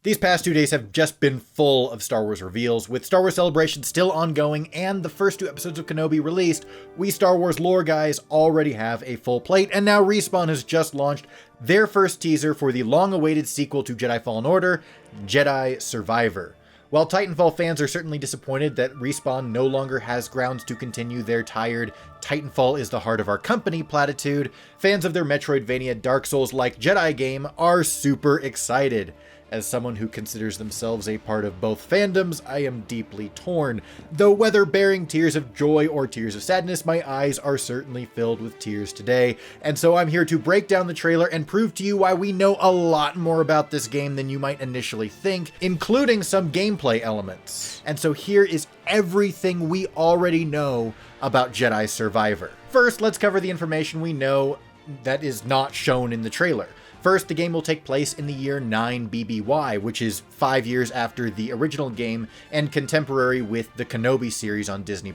These past 2 days have just been full of Star Wars reveals. With Star Wars Celebration still ongoing and the first 2 episodes of Kenobi released, we Star Wars lore guys already have a full plate, and now Respawn has just launched their first teaser for the long-awaited sequel to Jedi Fallen Order, Jedi Survivor. While Titanfall fans are certainly disappointed that Respawn no longer has grounds to continue their tired "Titanfall is the heart of our company" platitude, fans of their metroid-vania Dark Souls-like Jedi game are super excited. As someone who considers themselves a part of both fandoms, I am deeply torn. Though whether bearing tears of joy or tears of sadness, my eyes are certainly filled with tears today. And so I'm here to break down the trailer and prove to you why we know a lot more about this game than you might initially think, including some gameplay elements. And so here is everything we already know about Jedi Survivor. First, let's cover the information we know that is not shown in the trailer. First, the game will take place in the year 9 BBY, which is 5 years after the original game and contemporary with the Kenobi series on Disney+.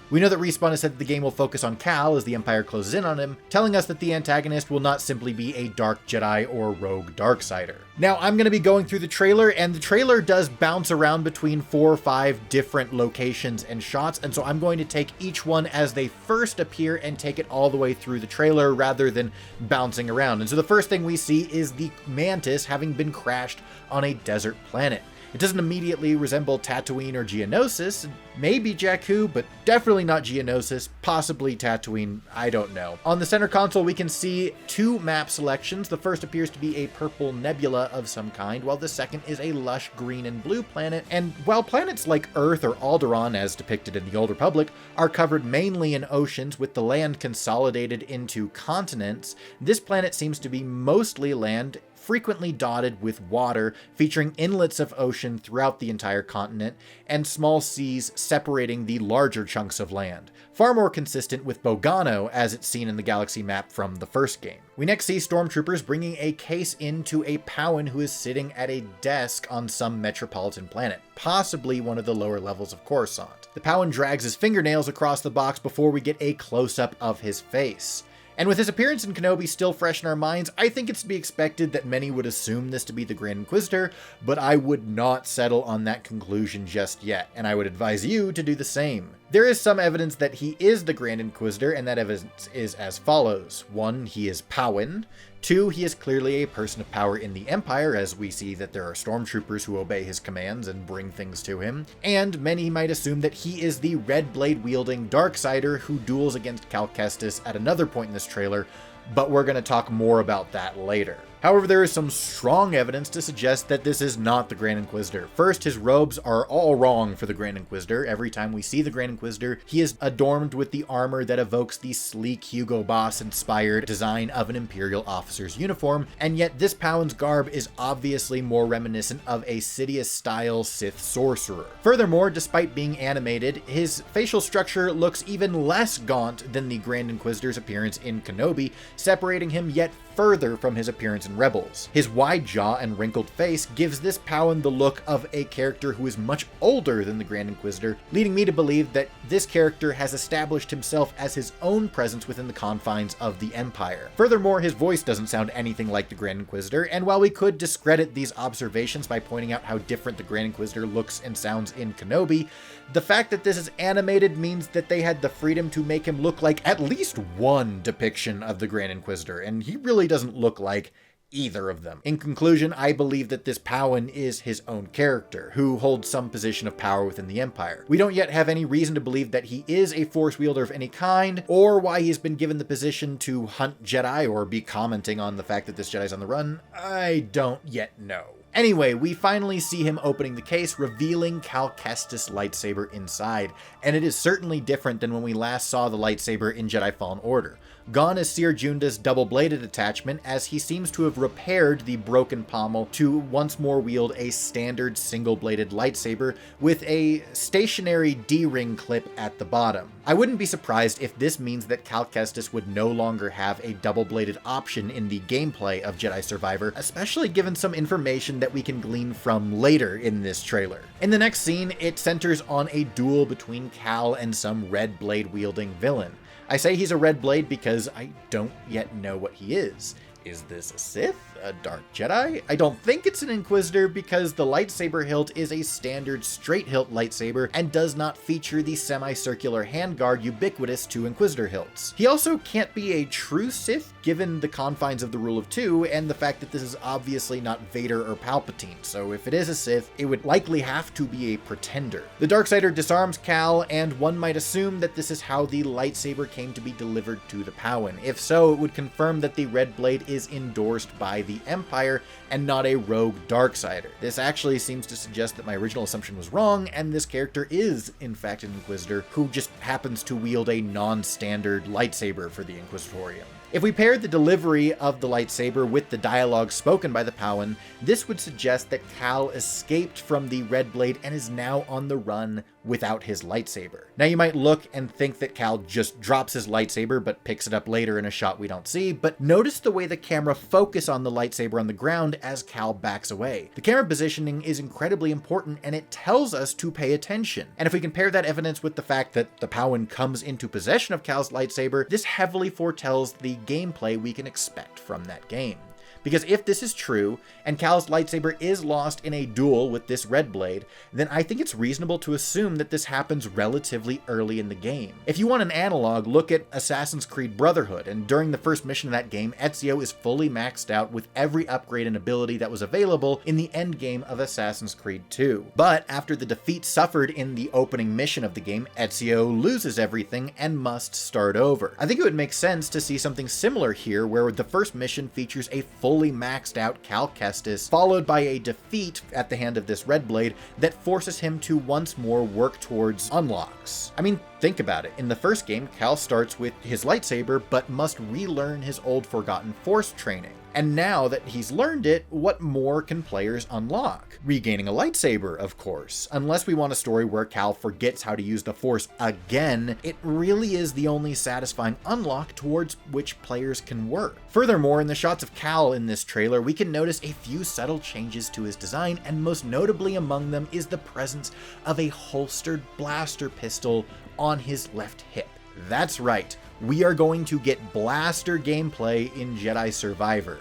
We know that Respawn has said that the game will focus on Cal as the Empire closes in on him, telling us that the antagonist will not simply be a dark Jedi or rogue Darksider. Now, I'm going to be going through the trailer, and the trailer does bounce around between 4 or 5 different locations and shots, and so I'm going to take each one as they first appear and take it all the way through the trailer rather than bouncing around. And so the first thing we see is the Mantis having been crashed on a desert planet. It doesn't immediately resemble Tatooine or Geonosis, maybe Jakku, but definitely not Geonosis, possibly Tatooine, I don't know. On the center console, we can see 2 map selections. The first appears to be a purple nebula of some kind, while the second is a lush green and blue planet. And while planets like Earth or Alderaan, as depicted in the Old Republic, are covered mainly in oceans with the land consolidated into continents, this planet seems to be mostly land, frequently dotted with water, featuring inlets of ocean throughout the entire continent, and small seas separating the larger chunks of land. Far more consistent with Bogano as it's seen in the galaxy map from the first game. We next see stormtroopers bringing a case into a Powan who is sitting at a desk on some metropolitan planet, possibly one of the lower levels of Coruscant. The Powan drags his fingernails across the box before we get a close-up of his face. And with his appearance in Kenobi still fresh in our minds, I think it's to be expected that many would assume this to be the Grand Inquisitor, but I would not settle on that conclusion just yet, and I would advise you to do the same. There is some evidence that he is the Grand Inquisitor, and that evidence is as follows. 1, he is Powan. 2, he is clearly a person of power in the Empire, as we see that there are stormtroopers who obey his commands and bring things to him. And many might assume that he is the red blade-wielding Darksider who duels against Cal Kestis at another point in this trailer, but we're going to talk more about that later. However, there is some strong evidence to suggest that this is not the Grand Inquisitor. First, his robes are all wrong for the Grand Inquisitor. Every time we see the Grand Inquisitor, he is adorned with the armor that evokes the sleek Hugo Boss-inspired design of an Imperial officer's uniform, and yet this Powan's garb is obviously more reminiscent of a Sidious-style Sith sorcerer. Furthermore, despite being animated, his facial structure looks even less gaunt than the Grand Inquisitor's appearance in Kenobi, separating him yet further from his appearance in Rebels. His wide jaw and wrinkled face gives this Powan the look of a character who is much older than the Grand Inquisitor, leading me to believe that this character has established himself as his own presence within the confines of the Empire. Furthermore, his voice doesn't sound anything like the Grand Inquisitor, and while we could discredit these observations by pointing out how different the Grand Inquisitor looks and sounds in Kenobi, the fact that this is animated means that they had the freedom to make him look like at least one depiction of the Grand Inquisitor, and he really doesn't look like either of them. In conclusion, I believe that this Powan is his own character, who holds some position of power within the Empire. We don't yet have any reason to believe that he is a Force wielder of any kind, or why he's been given the position to hunt Jedi or be commenting on the fact that this Jedi's on the run. I don't yet know. Anyway, we finally see him opening the case, revealing Cal Kestis' lightsaber inside, and it is certainly different than when we last saw the lightsaber in Jedi Fallen Order. Gone is Seer Junda's double-bladed attachment, as he seems to have repaired the broken pommel to once more wield a standard single-bladed lightsaber with a stationary D-ring clip at the bottom. I wouldn't be surprised if this means that Cal Kestis would no longer have a double-bladed option in the gameplay of Jedi Survivor, especially given some information that we can glean from later in this trailer. In the next scene, it centers on a duel between Cal and some red blade-wielding villain. I say he's a red blade because I don't yet know what he is. Is this a Sith? A Dark Jedi? I don't think it's an Inquisitor because the lightsaber hilt is a standard straight hilt lightsaber and does not feature the semicircular handguard ubiquitous to Inquisitor hilts. He also can't be a true Sith given the confines of the Rule of Two and the fact that this is obviously not Vader or Palpatine, so if it is a Sith, it would likely have to be a pretender. The Darksider disarms Cal, and one might assume that this is how the lightsaber came to be delivered to the Powin. If so, it would confirm that the red blade is endorsed by the Empire and not a rogue Darksider. This actually seems to suggest that my original assumption was wrong, and this character is, in fact, an Inquisitor who just happens to wield a non-standard lightsaber for the Inquisitorium. If we paired the delivery of the lightsaber with the dialogue spoken by the Powin, this would suggest that Cal escaped from the red blade and is now on the run without his lightsaber. Now you might look and think that Cal just drops his lightsaber but picks it up later in a shot we don't see, but notice the way the camera focuses on the lightsaber on the ground as Cal backs away. The camera positioning is incredibly important and it tells us to pay attention. And if we compare that evidence with the fact that the Powin comes into possession of Cal's lightsaber, this heavily foretells the gameplay we can expect from that game. Because if this is true, and Cal's lightsaber is lost in a duel with this red blade, then I think it's reasonable to assume that this happens relatively early in the game. If you want an analog, look at Assassin's Creed Brotherhood, and during the first mission of that game, Ezio is fully maxed out with every upgrade and ability that was available in the endgame of Assassin's Creed 2. But after the defeat suffered in the opening mission of the game, Ezio loses everything and must start over. I think it would make sense to see something similar here, where the first mission features a fully maxed out Cal Kestis, followed by a defeat at the hand of this red blade that forces him to once more work towards unlocks. I mean, think about it. In the first game, Cal starts with his lightsaber, but must relearn his old forgotten Force training. And now that he's learned it, what more can players unlock? Regaining a lightsaber, of course. Unless we want a story where Cal forgets how to use the Force again, it really is the only satisfying unlock towards which players can work. Furthermore, in the shots of Cal in this trailer, we can notice a few subtle changes to his design, and most notably among them is the presence of a holstered blaster pistol on his left hip. That's right, we are going to get blaster gameplay in Jedi Survivor.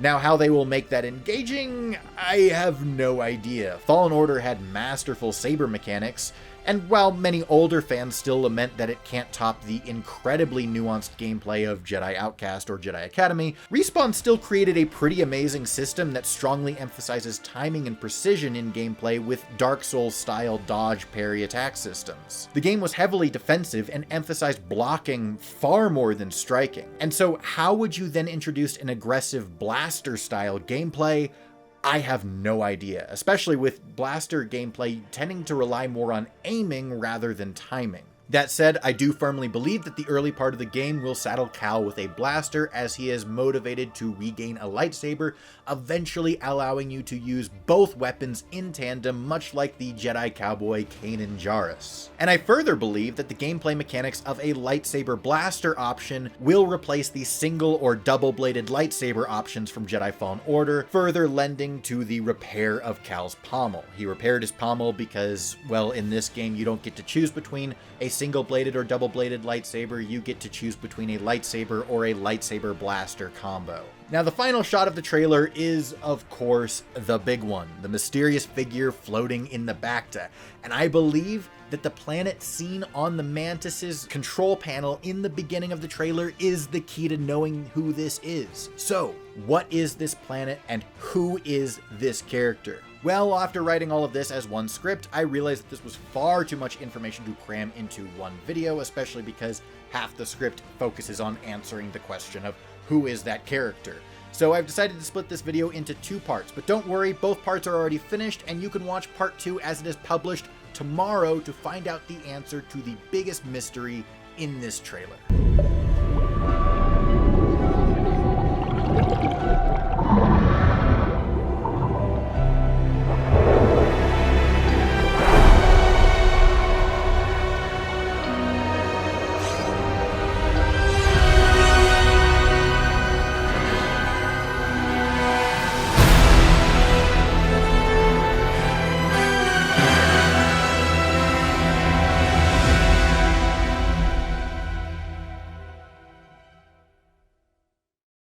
Now, how they will make that engaging, I have no idea. Fallen Order had masterful saber mechanics, and while many older fans still lament that it can't top the incredibly nuanced gameplay of Jedi Outcast or Jedi Academy, Respawn still created a pretty amazing system that strongly emphasizes timing and precision in gameplay with Dark Souls-style dodge parry attack systems. The game was heavily defensive and emphasized blocking far more than striking. And so how would you then introduce an aggressive blaster-style gameplay? I have no idea, especially with blaster gameplay tending to rely more on aiming rather than timing. That said, I do firmly believe that the early part of the game will saddle Cal with a blaster as he is motivated to regain a lightsaber, eventually allowing you to use both weapons in tandem, much like the Jedi cowboy Kanan Jarrus. And I further believe that the gameplay mechanics of a lightsaber blaster option will replace the single or double-bladed lightsaber options from Jedi Fallen Order, further lending to the repair of Cal's pommel. He repaired his pommel because, well, in this game you don't get to choose between a single-bladed or double-bladed lightsaber, you get to choose between a lightsaber or a lightsaber blaster combo. Now, the final shot of the trailer is, of course, the big one, the mysterious figure floating in the Bacta, and I believe that the planet seen on the Mantis's control panel in the beginning of the trailer is the key to knowing who this is. So, what is this planet and who is this character? Well, after writing all of this as one script, I realized that this was far too much information to cram into one video, especially because half the script focuses on answering the question of who is that character. So I've decided to split this video into two parts, but don't worry, both parts are already finished, and you can watch part 2 as it is published tomorrow to find out the answer to the biggest mystery in this trailer.